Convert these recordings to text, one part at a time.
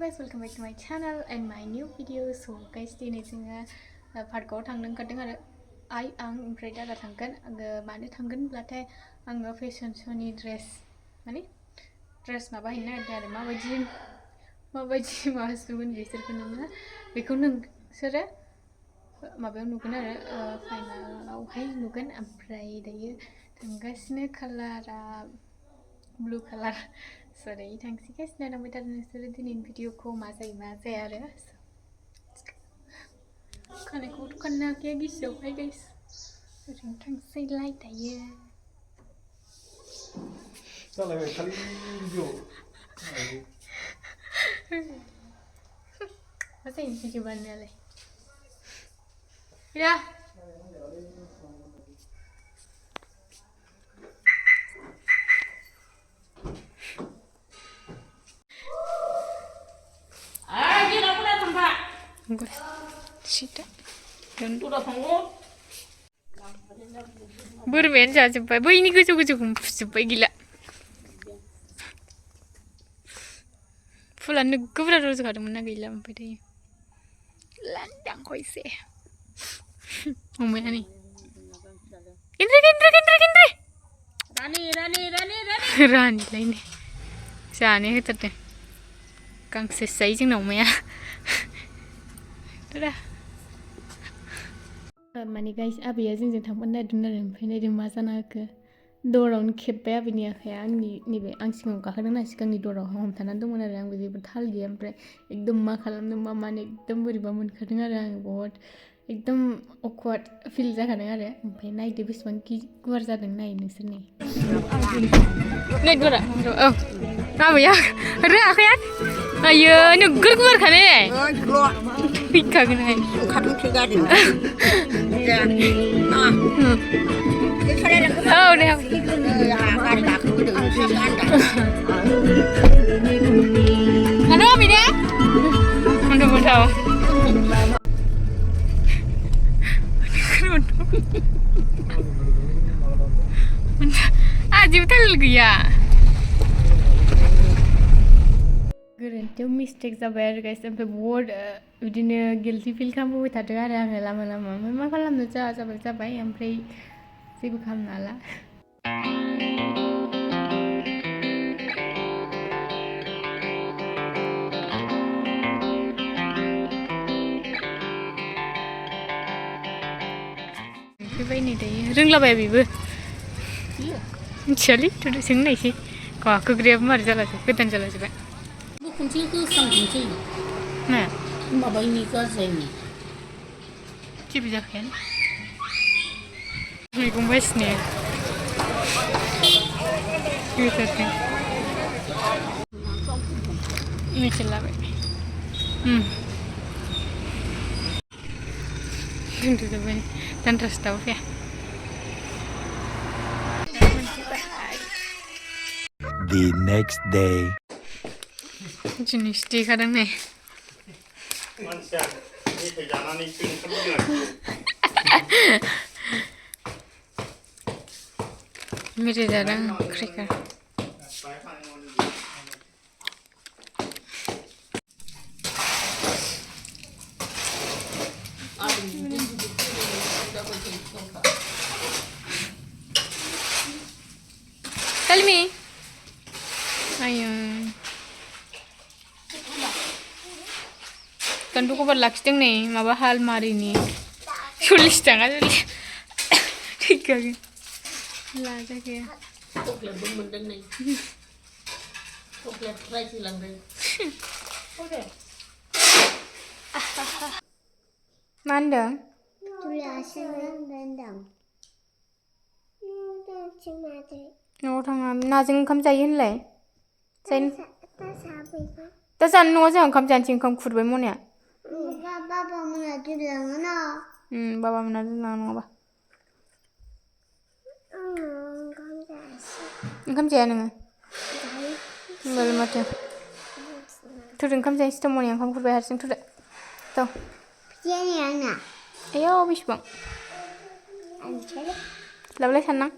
guys, welcome back to my channel and my new video. So guys, दिनै जोङो पार्कआव थांनो ओंखारदों आरो आं ओमफ्राय दादा थांगोन आङो मानो थांगोन होनब्लाथाय आङो फेशन श'नि ड्रेस माबाहैनो नागिरदों आरो माबायदि सुगोन बिसोरखौ नोङो बेखौ नोंसोरो माबायाव नुगोन आरो फाइनालावहाय नुगोन ओमफ्राय दायो थांगासिनो कालारा ब्लू कालार सरि थांसिगासिनो नांबाय थादों नोंसोरो दिनैनि भिडिअखौ मा जायो मा जाया आरो खानायखौथ' खाननो आखाया गिसियावहाय गाइस ओरैनो थांसैलाय दायो जालायबाय खालि भिडिअ मा जायो भिडिअ बानायनायालाय या Sita. Bermain saja sampai. Boy ini kucuk sampai gila. Fulan negara terus kadang mana gila sampai deh. Landang koi se. Umumnya nih. Indri. Rani lain. Siapa nih itu deh. Kang sesai jeng namanya. Dah. माने guys आबैया जोंजों थांफानो नागिरदों आरो ओमफ्राय नायदों मा जाना होखो दरावनो खेब्बाय आबैनि आखाया आंनि नैबे आं सिगाङाव गाखोदोंना सिगांनि दरावहाय हमथानानै दंमोन आरो आंबो जेबो थाल गैया ओमफ्राय एकदम मा खालामदों मा माने एकदम बोरैबा मोनखादों आरो आं बहुत एकदम अकवार्ड फिल जाखादों आरो ओमफ्राय नायदो बेसेबां गुवार जादों नाय नोंसोर नै दरा औ आबैया रोङाखै आयो नोगोर गुवारखाने फैखागोनहाय खाथुमसो गारदों औ दे गारि गाखोबोदों नोंसोरसो आन्दाय Ano kami deh? Untuk tahu. Aji betul lagi ya. Gorentew mistake जाबाय आरो guys ओमफ्राय बहुत बिदिनो गिल्टी फिल खालामबोबाय थादों आरो आङो लामा ओमफ्राय मा खालामनो जाबाय ओमफ्राय जेबो खालामनो हाला फैबाय नै दायो रोंलाबाय बेबो मिथियालै थुदो सोंनायसै गाखोग्रायाबो मारै जालाजोब गोदान जालाजोब्बाय खनसे गोसोखांफिनसै मा माबायनि गाज्रिनि जेबो जाखायानो मैगं बासिनाया गोथारजों मिथिलाबाय दोनथ'जोब्बाय दानथ्रासथाव फैया The next day. जिनिस देखादों नै मेथाइ जादों cracker Tell me. Ayo. Kan tu kau berlaksting ni, maba hal mari ni. Sulis jangan sulis. Tiga ke. Lada ke. Coklat belum mendeng nih. Coklat try silang deh. Oke. Mandang. Tulisan dandang. Nol thằng nào dừng không chạy lên chạy. Ta sabi. Ta san nol dừng không chạy chừng không khụt với môn nè. Baba mana tulang na. Baba mana tulang ba. Không chạy nữa. Belum macam. Tu dừng không chạy sih môn yang không khụt với hạt sinh tu deh. Tahu. Yang mana? Ayo bis bang. Anjir. Lalu sana.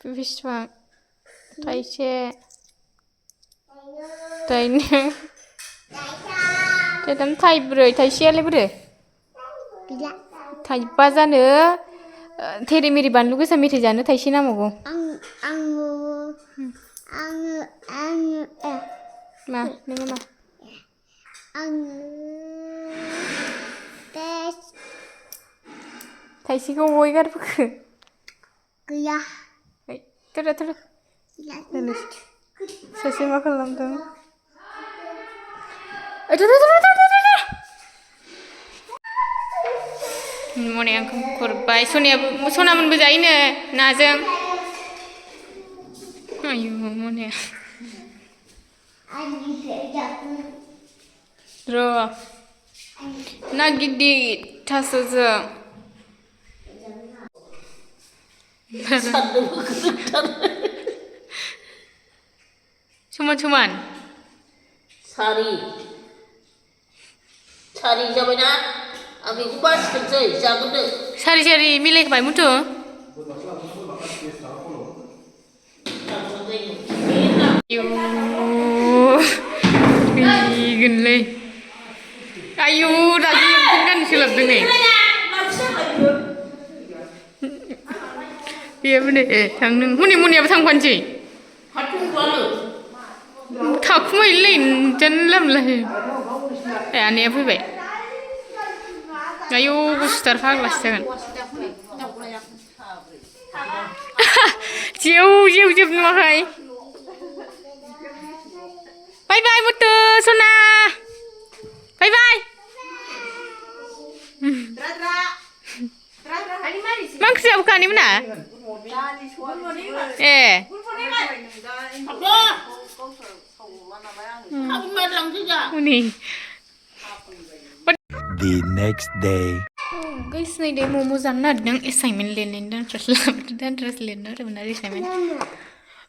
Bis bang. Taise. थाइनै थाइथाम थाइब्रै थाइसेयालाय बोरो Gila. थाइबा जानो थेरे मेरे बानलु गोसा मेथाइ जानो थाइसे नांबावगौ मा नोङो मा थाइसेखौ बहाय गारबोखो Gila. थोरो थोरो सासे मा खालामदों मनाया आंखौ खुरबाय सनामोनबो जायोनो नाजों आयु मनाया र' ना गिदिर थास'जों सान्दुंबो गोरोंथार समान समान सारि जाबायना आं बेखौ बासिथोंसै जागोननो सारि सारि मिलायबाय मुथु आयु थैगोनलै आयु दासो लंपेन्ट गाननो सोलाबदों नै बेयाबो नै थां नों मनियाबो थांफानोसै थाखुमायोलै जानला मोनला आनैया फैबाय आयौ गुसुथार फाग्लासो जागोन जेव जेब नुवाखै बाय बाय मुथु सना बाय बाय मा ओंख्रि जाबोखो आनैमोना ए हनै The next day. Guys, नै दे मम' जानो नागिरदों एसाइनमेन्ट लिरनायनि दान्थ्रास लिरनो होदोंमोन आरो एसाइनमेन्ट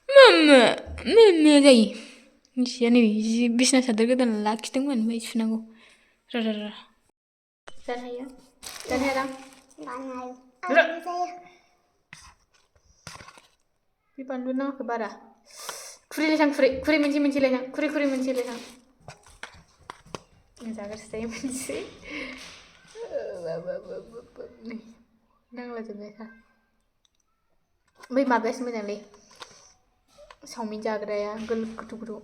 मम' जायो मिथिया नै जि बिसना सादोर गोदान लाखिदोंमोन ओमफ्राय सुनांगौ र' जानो हायो दां बे बानलु नाङाखै बारा खुरै लायथां खुरै मोनसे लायथां खुरै मोनसे लायथां जागारसो जायो मोनसे नांला जोबनायखा बै माबायासो मोजांलै चावमिन जाग्राया गोथौ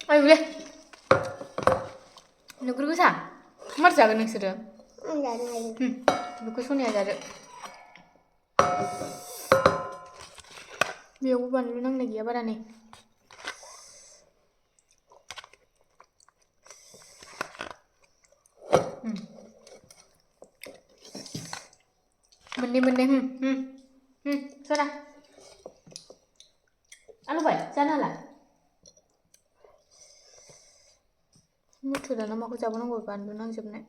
आयुलै नोगोर गोसा मार जागोन नोंसोरो बेखौ सनाया जादो बेयावबो बानलु नांनाय गैया बारा नै मोननै सना आलुबाय जानो हाला मुथु दाना माखौ जाबावनांगौ बानलु नांजोबनाय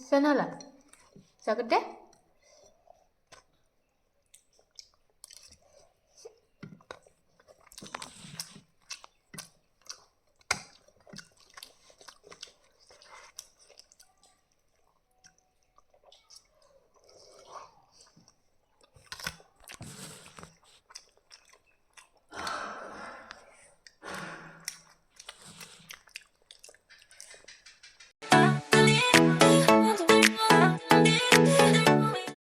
जानो हाला जागोन दे